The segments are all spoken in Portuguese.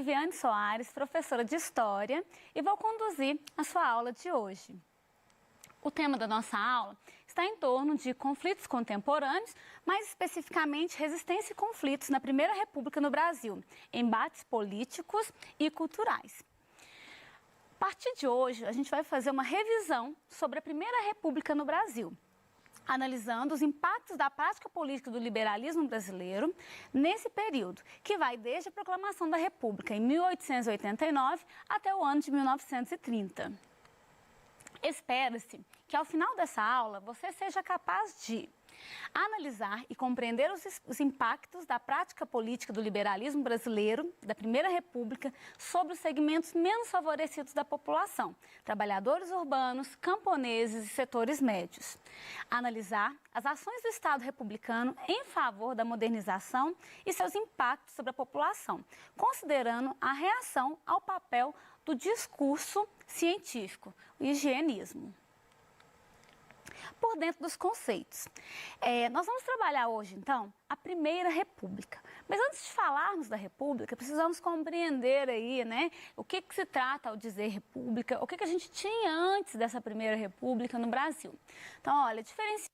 Viviane Soares, professora de História, e vou conduzir a sua aula de hoje. O tema da nossa aula está em torno de conflitos contemporâneos, mais especificamente resistência e conflitos na Primeira República no Brasil, embates políticos e culturais. A partir de hoje, a gente vai fazer uma revisão sobre a Primeira República no Brasil, analisando os impactos da prática política do liberalismo brasileiro nesse período, que vai desde a proclamação da República em 1889 até o ano de 1930. Espera-se que ao final dessa aula você seja capaz de analisar e compreender os impactos da prática política do liberalismo brasileiro, da Primeira República, sobre os segmentos menos favorecidos da população, trabalhadores urbanos, camponeses e setores médios. Analisar as ações do Estado republicano em favor da modernização e seus impactos sobre a população, considerando a reação ao papel do discurso científico, o higienismo. Por dentro dos conceitos. Nós vamos trabalhar hoje, então, a Primeira República. Mas antes de falarmos da República, precisamos compreender aí, né, o que se trata ao dizer República, o que a gente tinha antes dessa Primeira República no Brasil. Então, olha, diferenciando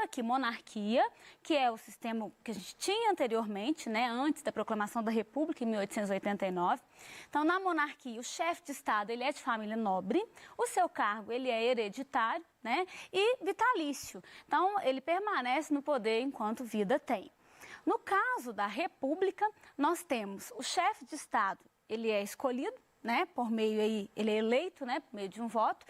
aqui monarquia, que é o sistema que a gente tinha anteriormente, né, antes da proclamação da República, em 1889. Então, na monarquia, o chefe de Estado, ele é de família nobre, o seu cargo, ele é hereditário, né, e vitalício. Então, ele permanece no poder enquanto vida tem. No caso da República, nós temos o chefe de Estado, ele é escolhido, né, por meio aí, ele é eleito, né, por meio de um voto,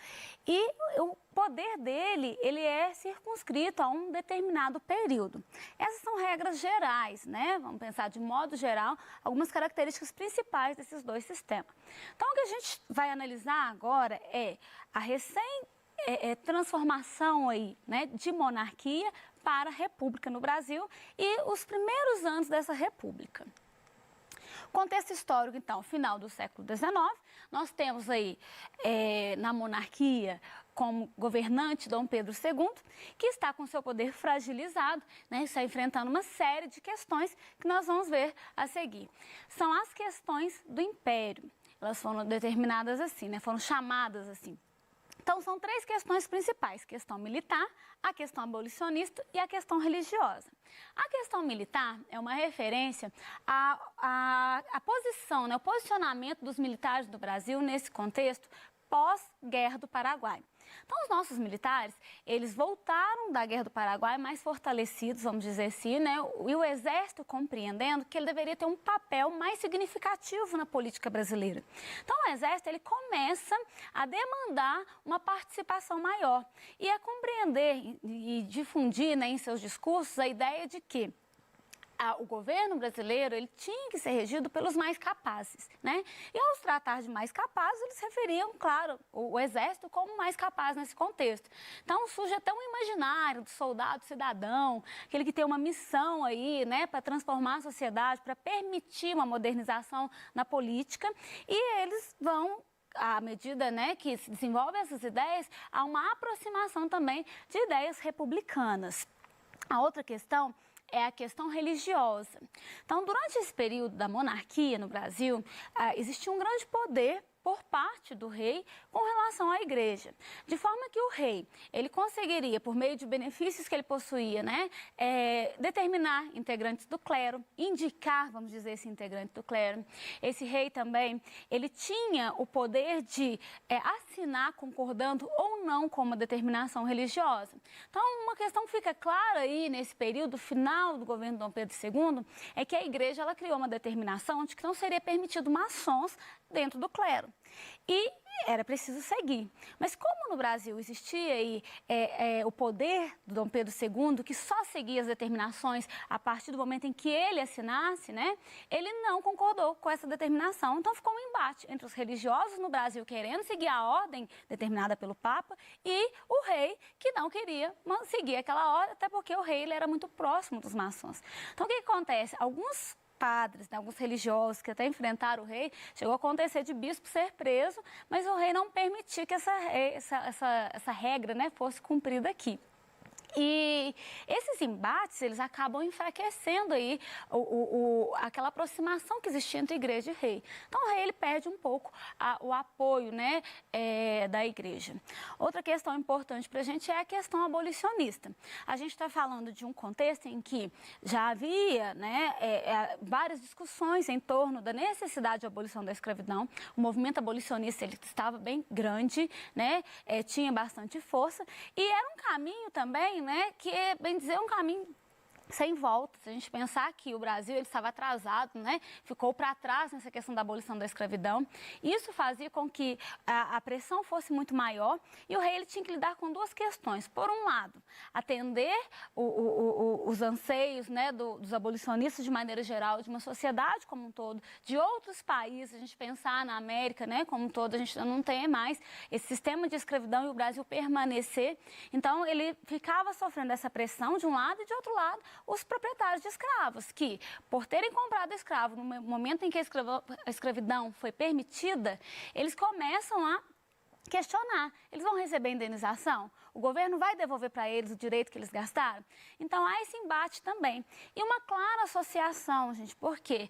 e o poder dele, ele é circunscrito a um determinado período. Essas são regras gerais, né, vamos pensar de modo geral, algumas características principais desses dois sistemas. Então, o que a gente vai analisar agora é a transformação aí, né, de monarquia para república no Brasil e os primeiros anos dessa república. Contexto histórico, então, final do século XIX, nós temos aí na monarquia como governante Dom Pedro II, que está com seu poder fragilizado, né, está enfrentando uma série de questões que nós vamos ver a seguir. São as questões do Império, elas foram determinadas assim, né, foram chamadas assim. Então, são três questões principais, questão militar, a questão abolicionista e a questão religiosa. A questão militar é uma referência à posição, né, o posicionamento dos militares do Brasil nesse contexto pós-Guerra do Paraguai. Então, os nossos militares, eles voltaram da Guerra do Paraguai mais fortalecidos, vamos dizer assim, né? E o Exército compreendendo que ele deveria ter um papel mais significativo na política brasileira. Então, o Exército, ele começa a demandar uma participação maior e a compreender e difundir, né, em seus discursos a ideia de que o governo brasileiro, ele tinha que ser regido pelos mais capazes, né? E ao se tratar de mais capazes, eles referiam, claro, o exército como mais capaz nesse contexto. Então, surge até um imaginário do soldado cidadão, aquele que tem uma missão aí, né, para transformar a sociedade, para permitir uma modernização na política, e eles vão, à medida, né, que se desenvolvem essas ideias, há uma aproximação também de ideias republicanas. A outra questão é a questão religiosa. Então, durante esse período da monarquia no Brasil, existia um grande poder por parte do rei com relação à igreja. De forma que o rei, ele conseguiria, por meio de benefícios que ele possuía, né, determinar integrantes do clero, indicar, vamos dizer, esse integrante do clero. Esse rei também, ele tinha o poder de assinar concordando ou não com uma determinação religiosa. Então, uma questão que fica clara aí nesse período final do governo de Dom Pedro II é que a igreja, ela criou uma determinação de que não seria permitido maçons dentro do clero. E era preciso seguir. Mas como no Brasil existia aí, o poder do Dom Pedro II, que só seguia as determinações a partir do momento em que ele assinasse, né, ele não concordou com essa determinação. Então ficou um embate entre os religiosos no Brasil querendo seguir a ordem determinada pelo Papa e o rei que não queria seguir aquela ordem, até porque o rei, ele era muito próximo dos maçons. Então o que acontece? Alguns padres, né, alguns religiosos que até enfrentaram o rei, chegou a acontecer de bispo ser preso, mas o rei não permitiu que essa regra, né, fosse cumprida aqui. E esses embates, eles acabam enfraquecendo aí aquela aproximação que existia entre igreja e rei. Então, o rei, ele perde um pouco o apoio, né, da igreja. Outra questão importante para a gente é a questão abolicionista. A gente está falando de um contexto em que já havia, né, várias discussões em torno da necessidade de abolição da escravidão. O movimento abolicionista, ele estava bem grande, né, tinha bastante força e era um caminho também, né, que é, bem dizer, um caminho sem volta. Se a gente pensar que o Brasil, ele estava atrasado, né? Ficou para trás nessa questão da abolição da escravidão. Isso fazia com que a pressão fosse muito maior e o rei, ele tinha que lidar com duas questões. Por um lado, atender os anseios, né, dos abolicionistas de maneira geral, de uma sociedade como um todo, de outros países. A gente pensar na América, né, como um todo, a gente não tem mais esse sistema de escravidão e o Brasil permanecer. Então, ele ficava sofrendo essa pressão de um lado e de outro lado, os proprietários de escravos, que, por terem comprado escravo no momento em que a escravidão foi permitida, eles começam a questionar. Eles vão receber indenização? O governo vai devolver para eles o direito que eles gastaram? Então, há esse embate também. E uma clara associação, gente, porque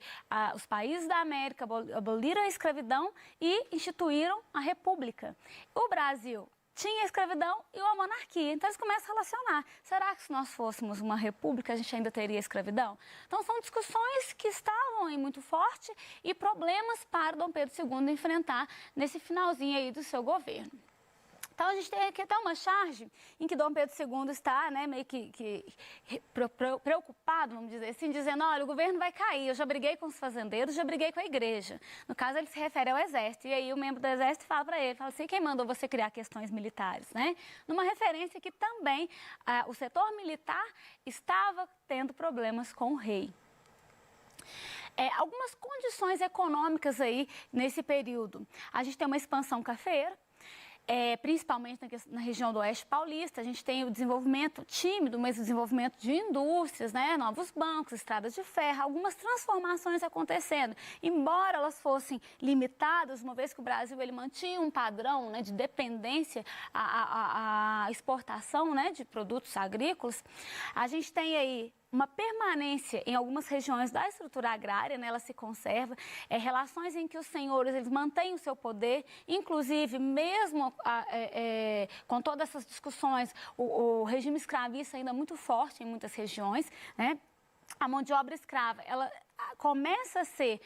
os países da América aboliram a escravidão e instituíram a república. O Brasil tinha a escravidão e a monarquia. Então, eles começam a relacionar. Será que se nós fôssemos uma república, a gente ainda teria escravidão? Então, são discussões que estavam aí muito fortes e problemas para Dom Pedro II enfrentar nesse finalzinho aí do seu governo. Então, a gente tem aqui até uma charge em que Dom Pedro II está, né, meio que preocupado, vamos dizer assim, dizendo, olha, o governo vai cair, eu já briguei com os fazendeiros, já briguei com a igreja. No caso, ele se refere ao exército, e aí o membro do exército fala para ele, fala assim, quem mandou você criar questões militares, né? Numa referência que também o setor militar estava tendo problemas com o rei. Algumas condições econômicas aí nesse período. A gente tem uma expansão cafeeira, principalmente na região do Oeste Paulista. A gente tem o desenvolvimento tímido, mas o desenvolvimento de indústrias, né? Novos bancos, estradas de ferro, algumas transformações acontecendo. Embora elas fossem limitadas, uma vez que o Brasil, ele mantinha um padrão, né, de dependência à exportação, né, de produtos agrícolas, a gente tem aí uma permanência em algumas regiões da estrutura agrária, né, ela se conserva, relações em que os senhores, eles mantêm o seu poder, inclusive mesmo com todas essas discussões, o regime escravista ainda muito forte em muitas regiões, né? A mão de obra escrava, ela começa a ser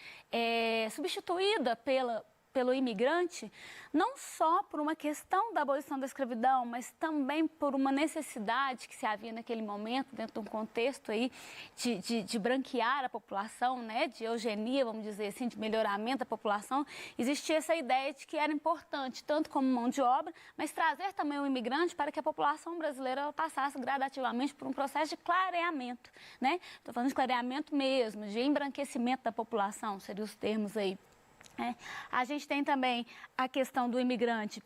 substituída pelo imigrante, não só por uma questão da abolição da escravidão, mas também por uma necessidade que se havia naquele momento, dentro de um contexto aí de branquear a população, né, de eugenia, vamos dizer assim, de melhoramento da população. Existia essa ideia de que era importante, tanto como mão de obra, mas trazer também o imigrante para que a população brasileira ela passasse gradativamente por um processo de clareamento, né? Estou falando de clareamento mesmo, de embranquecimento da população, seriam os termos aí. A gente tem também a questão do imigrante,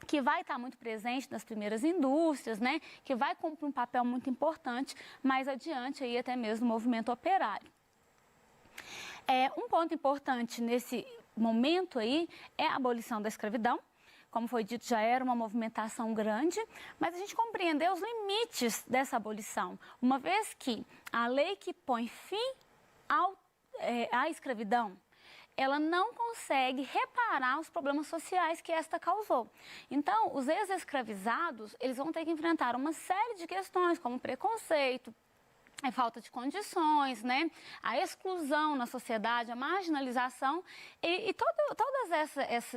que vai estar muito presente nas primeiras indústrias, né? Que vai cumprir um papel muito importante mais adiante, aí até mesmo no movimento operário. Um ponto importante nesse momento aí é a abolição da escravidão. Como foi dito, já era uma movimentação grande, mas a gente compreendeu os limites dessa abolição, uma vez que a lei que põe fim à escravidão, ela não consegue reparar os problemas sociais que esta causou. Então, os ex-escravizados, eles vão ter que enfrentar uma série de questões, como preconceito, falta de condições, né? A exclusão na sociedade, a marginalização e todos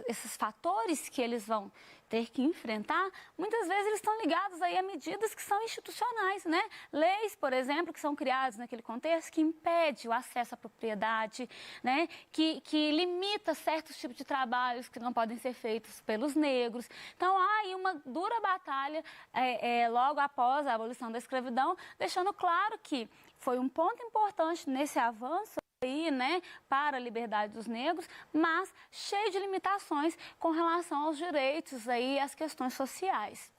esses fatores que eles vão ter que enfrentar, muitas vezes eles estão ligados aí a medidas que são institucionais, né? Leis, por exemplo, que são criadas naquele contexto, que impede o acesso à propriedade, né? Que limita certos tipos de trabalhos que não podem ser feitos pelos negros. Então, há aí uma dura batalha logo após a abolição da escravidão, deixando claro que foi um ponto importante nesse avanço aí, né, para a liberdade dos negros, mas cheio de limitações com relação aos direitos aí, às questões sociais.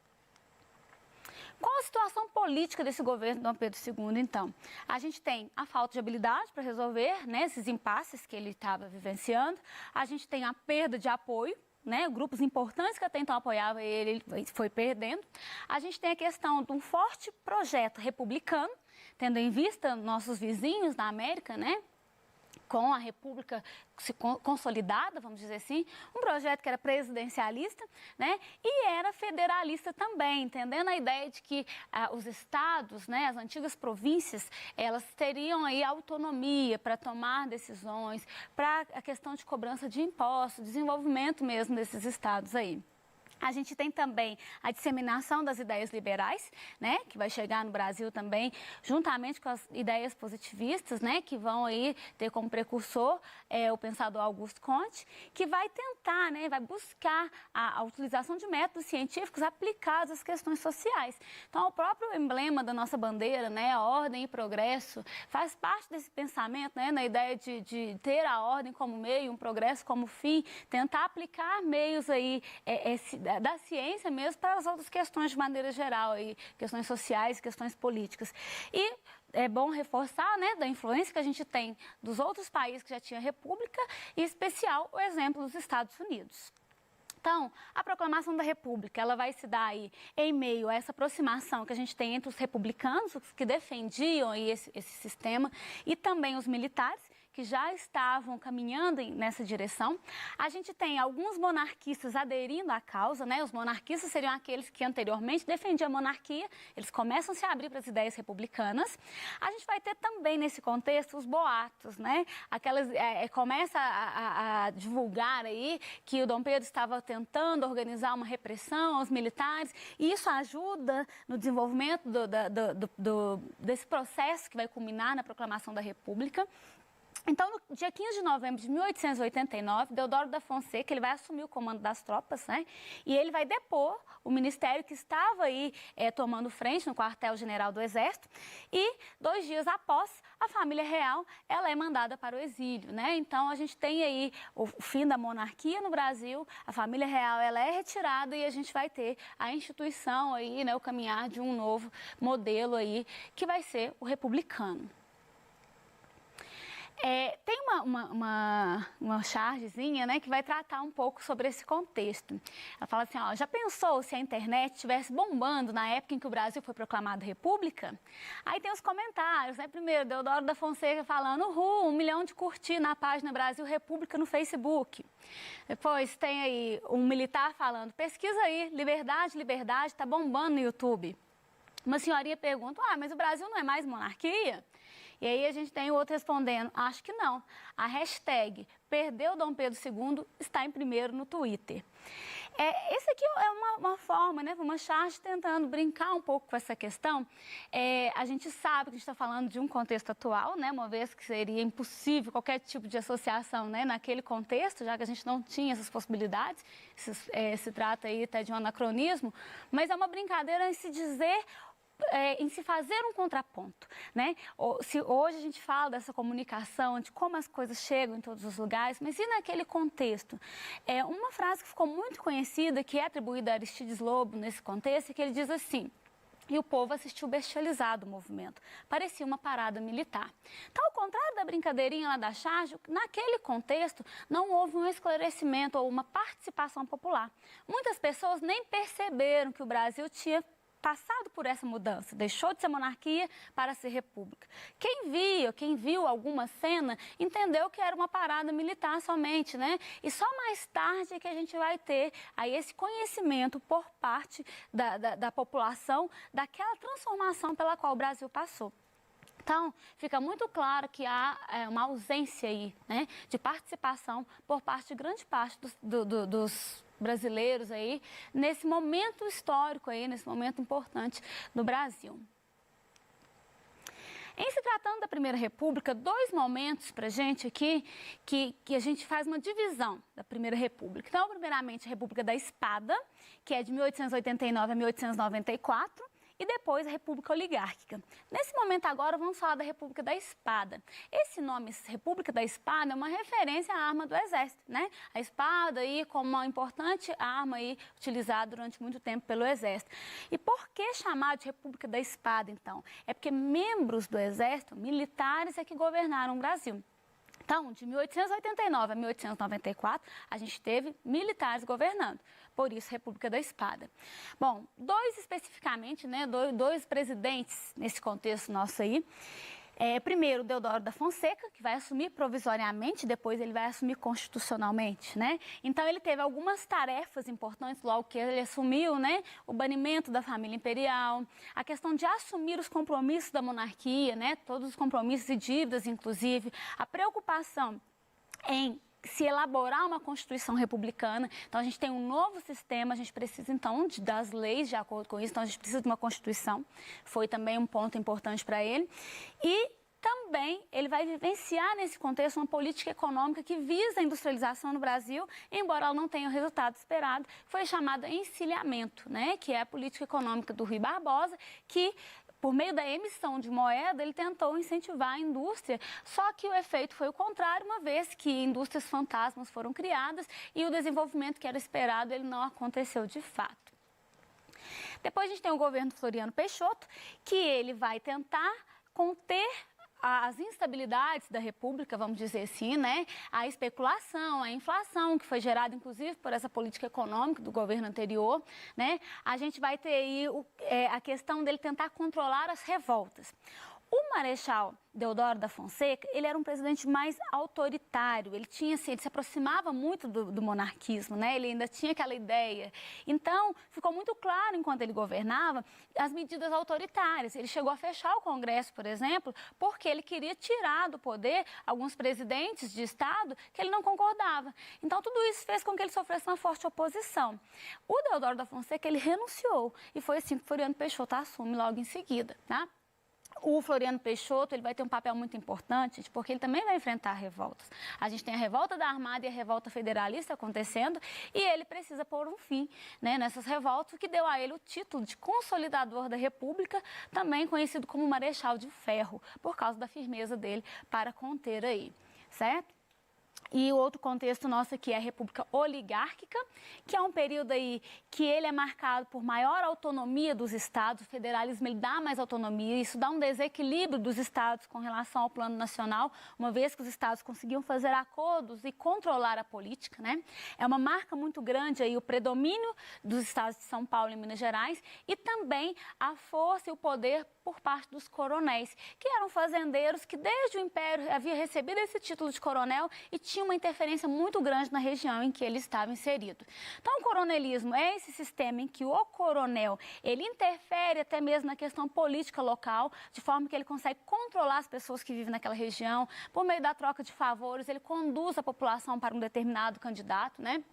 Qual a situação política desse governo de Dom Pedro II, então? A gente tem a falta de habilidade para resolver, né, esses impasses que ele estava vivenciando, a gente tem a perda de apoio, né, grupos importantes que até então apoiavam ele foi perdendo. A gente tem a questão de um forte projeto republicano, tendo em vista nossos vizinhos na América, né, com a República se consolidada, vamos dizer assim, um projeto que era presidencialista, né, e era federalista também, entendendo a ideia de que os estados, né, as antigas províncias, elas teriam aí autonomia para tomar decisões, para a questão de cobrança de impostos, desenvolvimento mesmo desses estados aí. A gente tem também a disseminação das ideias liberais, né, que vai chegar no Brasil também, juntamente com as ideias positivistas, né, que vão aí ter como precursor o pensador Auguste Comte, que vai tentar, né, vai buscar a utilização de métodos científicos aplicados às questões sociais. Então, o próprio emblema da nossa bandeira, né, a ordem e progresso, faz parte desse pensamento, né, na ideia de ter a ordem como meio, um progresso como fim, tentar aplicar meios aí da ciência mesmo para as outras questões de maneira geral, aí, questões sociais, questões políticas. E é bom reforçar, né, da influência que a gente tem dos outros países que já tinham república, e em especial o exemplo dos Estados Unidos. Então, a proclamação da República, ela vai se dar aí em meio a essa aproximação que a gente tem entre os republicanos, os que defendiam aí esse sistema, e também os militares, que já estavam caminhando nessa direção. A gente tem alguns monarquistas aderindo à causa, né? Os monarquistas seriam aqueles que anteriormente defendiam a monarquia, eles começam a se abrir para as ideias republicanas. A gente vai ter também nesse contexto os boatos, né? Começa a divulgar aí que o Dom Pedro estava tentando organizar uma repressão aos militares, e isso ajuda no desenvolvimento desse processo que vai culminar na proclamação da República. Então, no dia 15 de novembro de 1889, Deodoro da Fonseca, ele vai assumir o comando das tropas, né? E ele vai depor o ministério que estava aí tomando frente no quartel-general do Exército. E 2 dias após, a família real, ela é mandada para o exílio, né? Então, a gente tem aí o fim da monarquia no Brasil, a família real, ela é retirada, e a gente vai ter a instituição aí, né? O caminhar de um novo modelo aí, que vai ser o republicano. Tem uma chargezinha, né, que vai tratar um pouco sobre esse contexto. Ela fala assim, ó, já pensou se a internet estivesse bombando na época em que o Brasil foi proclamado república? Aí tem os comentários, né? Primeiro, Deodoro da Fonseca falando, 1 milhão de curtir na página Brasil República no Facebook. Depois tem aí um militar falando, pesquisa aí, liberdade, liberdade, tá bombando no YouTube. Uma senhorinha pergunta, mas o Brasil não é mais monarquia? E aí a gente tem o outro respondendo, acho que não. A hashtag perdeu Dom Pedro II está em primeiro no Twitter. Esse aqui é uma forma, né, uma charge tentando brincar um pouco com essa questão. A gente sabe que a gente está falando de um contexto atual, né, uma vez que seria impossível qualquer tipo de associação, né, naquele contexto, já que a gente não tinha essas possibilidades. Se trata aí até de um anacronismo, mas é uma brincadeira em se dizer... em se fazer um contraponto, né? Se hoje a gente fala dessa comunicação, de como as coisas chegam em todos os lugares, mas e naquele contexto? Uma frase que ficou muito conhecida, que é atribuída a Aristides Lobo nesse contexto, é que ele diz assim, e o povo assistiu bestializado o movimento. Parecia uma parada militar. Então, ao contrário da brincadeirinha lá da charge, naquele contexto não houve um esclarecimento ou uma participação popular. Muitas pessoas nem perceberam que o Brasil tinha passado por essa mudança, deixou de ser monarquia para ser república. Quem viu alguma cena, entendeu que era uma parada militar somente, né? E só mais tarde é que a gente vai ter aí esse conhecimento por parte da população daquela transformação pela qual o Brasil passou. Então, fica muito claro que há uma ausência aí, né, de participação por parte de grande parte dos brasileiros aí, nesse momento histórico aí, nesse momento importante do Brasil. Em se tratando da Primeira República, 2 momentos para a gente aqui, que a gente faz uma divisão da Primeira República. Então, primeiramente, a República da Espada, que é de 1889 a 1894, e depois a República Oligárquica. Nesse momento agora, vamos falar da República da Espada. Esse nome, República da Espada, é uma referência à arma do Exército, né? A espada aí como uma importante arma aí utilizada durante muito tempo pelo Exército. E por que chamar de República da Espada, então? É porque membros do Exército, militares, é que governaram o Brasil. Então, de 1889 a 1894, a gente teve militares governando, por isso, República da Espada. Bom, dois especificamente, né, dois presidentes nesse contexto nosso aí. Primeiro, Deodoro da Fonseca, que vai assumir provisoriamente, depois ele vai assumir constitucionalmente, né? Então, ele teve algumas tarefas importantes logo que ele assumiu, né? O banimento da família imperial, a questão de assumir os compromissos da monarquia, né? Todos os compromissos e dívidas, inclusive, a preocupação em se elaborar uma Constituição republicana. Então, a gente tem um novo sistema, a gente precisa, então, das leis de acordo com isso. Então, a gente precisa de uma Constituição. Foi também um ponto importante para ele. E também ele vai vivenciar nesse contexto uma política econômica que visa a industrialização no Brasil, embora ela não tenha o resultado esperado, foi chamada encilhamento, né? Que é a política econômica do Rui Barbosa, que por meio da emissão de moeda, ele tentou incentivar a indústria, só que o efeito foi o contrário, uma vez que indústrias fantasmas foram criadas e o desenvolvimento que era esperado, ele não aconteceu de fato. Depois a gente tem o governo Floriano Peixoto, que ele vai tentar conter as instabilidades da República, vamos dizer assim, né? A especulação, a inflação, que foi gerada, inclusive, por essa política econômica do governo anterior, né? A gente vai ter aí a questão dele tentar controlar as revoltas. O Marechal Deodoro da Fonseca, ele era um presidente mais autoritário, ele se aproximava muito do monarquismo, né? Ele ainda tinha aquela ideia. Então, ficou muito claro, enquanto ele governava, as medidas autoritárias. Ele chegou a fechar o Congresso, por exemplo, porque ele queria tirar do poder alguns presidentes de Estado que ele não concordava. Então, tudo isso fez com que ele sofresse uma forte oposição. O Deodoro da Fonseca, ele renunciou, e foi assim que Floriano Peixoto assume logo em seguida, tá? O Floriano Peixoto, ele vai ter um papel muito importante, porque ele também vai enfrentar revoltas. A gente tem a revolta da Armada e a revolta federalista acontecendo, e ele precisa pôr um fim, né, nessas revoltas, o que deu a ele o título de consolidador da República, também conhecido como Marechal de Ferro, por causa da firmeza dele para conter aí, certo? E o outro contexto nosso aqui é a República Oligárquica, que é um período aí que ele é marcado por maior autonomia dos estados. O federalismo, ele dá mais autonomia, isso dá um desequilíbrio dos estados com relação ao plano nacional, uma vez que os estados conseguiam fazer acordos e controlar a política, né? É uma marca muito grande aí o predomínio dos estados de São Paulo e Minas Gerais e também a força e o poder por parte dos coronéis, que eram fazendeiros que desde o Império havia recebido esse título de coronel e tinha uma interferência muito grande na região em que ele estava inserido. Então, o coronelismo é esse sistema em que o coronel, ele interfere até mesmo na questão política local, de forma que ele consegue controlar as pessoas que vivem naquela região, por meio da troca de favores, ele conduz a população para um determinado candidato, né?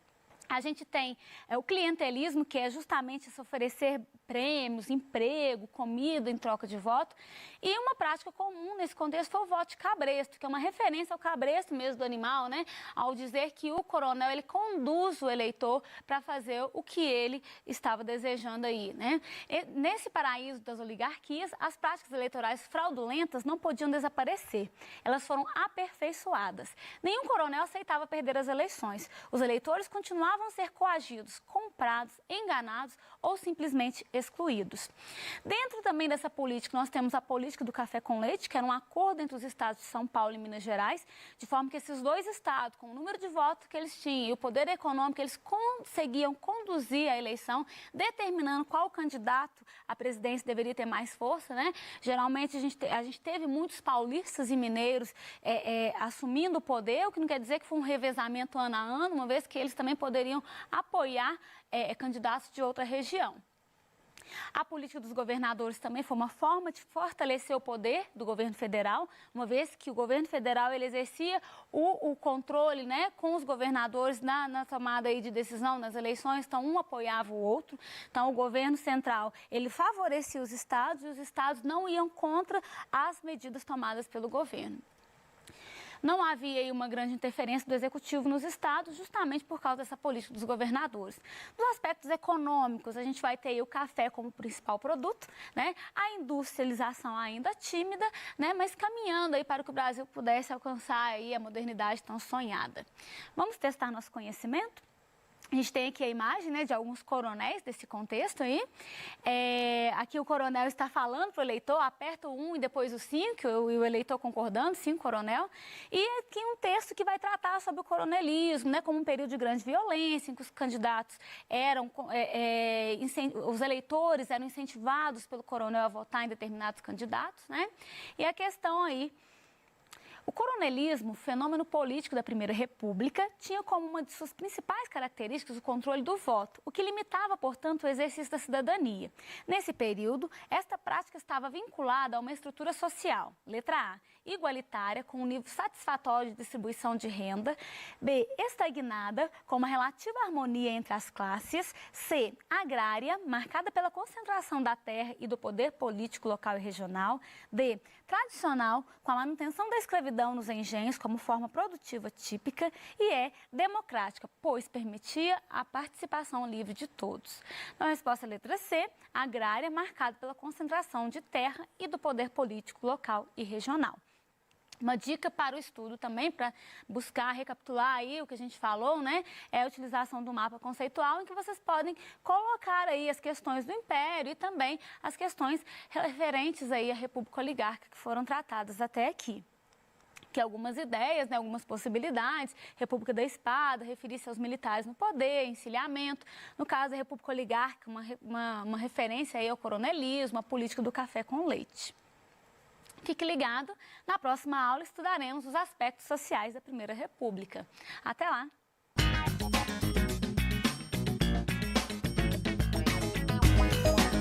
A gente tem o clientelismo, que é justamente se oferecer prêmios, emprego, comida em troca de voto. E uma prática comum nesse contexto foi o voto de cabresto, que é uma referência ao cabresto mesmo do animal, né? Ao dizer que o coronel, ele conduz o eleitor para fazer o que ele estava desejando aí, né? E nesse paraíso das oligarquias, as práticas eleitorais fraudulentas não podiam desaparecer. Elas foram aperfeiçoadas. Nenhum coronel aceitava perder as eleições. Os eleitores continuavam a ser coagidos, comprados, enganados ou simplesmente excluídos. Dentro também dessa política, nós temos a política do café com leite, que era um acordo entre os estados de São Paulo e Minas Gerais, de forma que esses dois estados, com o número de votos que eles tinham e o poder econômico, eles conseguiam conduzir a eleição, determinando qual candidato à presidência deveria ter mais força, né? Geralmente, a gente teve muitos paulistas e mineiros assumindo o poder, o que não quer dizer que foi um revezamento ano a ano, uma vez que eles também poderiam apoiar candidatos de outra região. A política dos governadores também foi uma forma de fortalecer o poder do governo federal, uma vez que o governo federal ele exercia o controle, né, com os governadores na tomada aí de decisão, nas eleições, então um apoiava o outro. Então o governo central ele favorecia os estados e os estados não iam contra as medidas tomadas pelo governo. Não havia aí uma grande interferência do executivo nos estados, justamente por causa dessa política dos governadores. Nos aspectos econômicos, a gente vai ter aí o café como principal produto, né? A industrialização ainda tímida, né? Mas caminhando aí para que o Brasil pudesse alcançar aí a modernidade tão sonhada. Vamos testar nosso conhecimento? A gente tem aqui a imagem, né, de alguns coronéis desse contexto aí. Aqui o coronel está falando para o eleitor, aperta o 1 e depois o 5, e o eleitor concordando, 5 coronel. E aqui um texto que vai tratar sobre o coronelismo, né, como um período de grande violência, em que os candidatos eram, os eleitores eram incentivados pelo coronel a votar em determinados candidatos, né? E a questão aí, o coronelismo, fenômeno político da Primeira República, tinha como uma de suas principais características o controle do voto, o que limitava, portanto, o exercício da cidadania. Nesse período, esta prática estava vinculada a uma estrutura social, letra A, igualitária, com um nível satisfatório de distribuição de renda, B, estagnada, com uma relativa harmonia entre as classes, C, agrária, marcada pela concentração da terra e do poder político local e regional, D, tradicional, com a manutenção da escravidão nos engenhos como forma produtiva típica, e E, democrática, pois permitia a participação livre de todos. Na resposta, letra C, agrária, marcada pela concentração de terra e do poder político local e regional. Uma dica para o estudo também, para buscar recapitular aí o que a gente falou, né? É a utilização do mapa conceitual, em que vocês podem colocar aí as questões do Império e também as questões referentes aí à República Oligárquica que foram tratadas até aqui. Que algumas ideias, né, algumas possibilidades, República da Espada, referir-se aos militares no poder, encilhamento, no caso da República Oligárquica, uma referência aí ao coronelismo, a política do café com leite. Fique ligado, na próxima aula estudaremos os aspectos sociais da Primeira República. Até lá!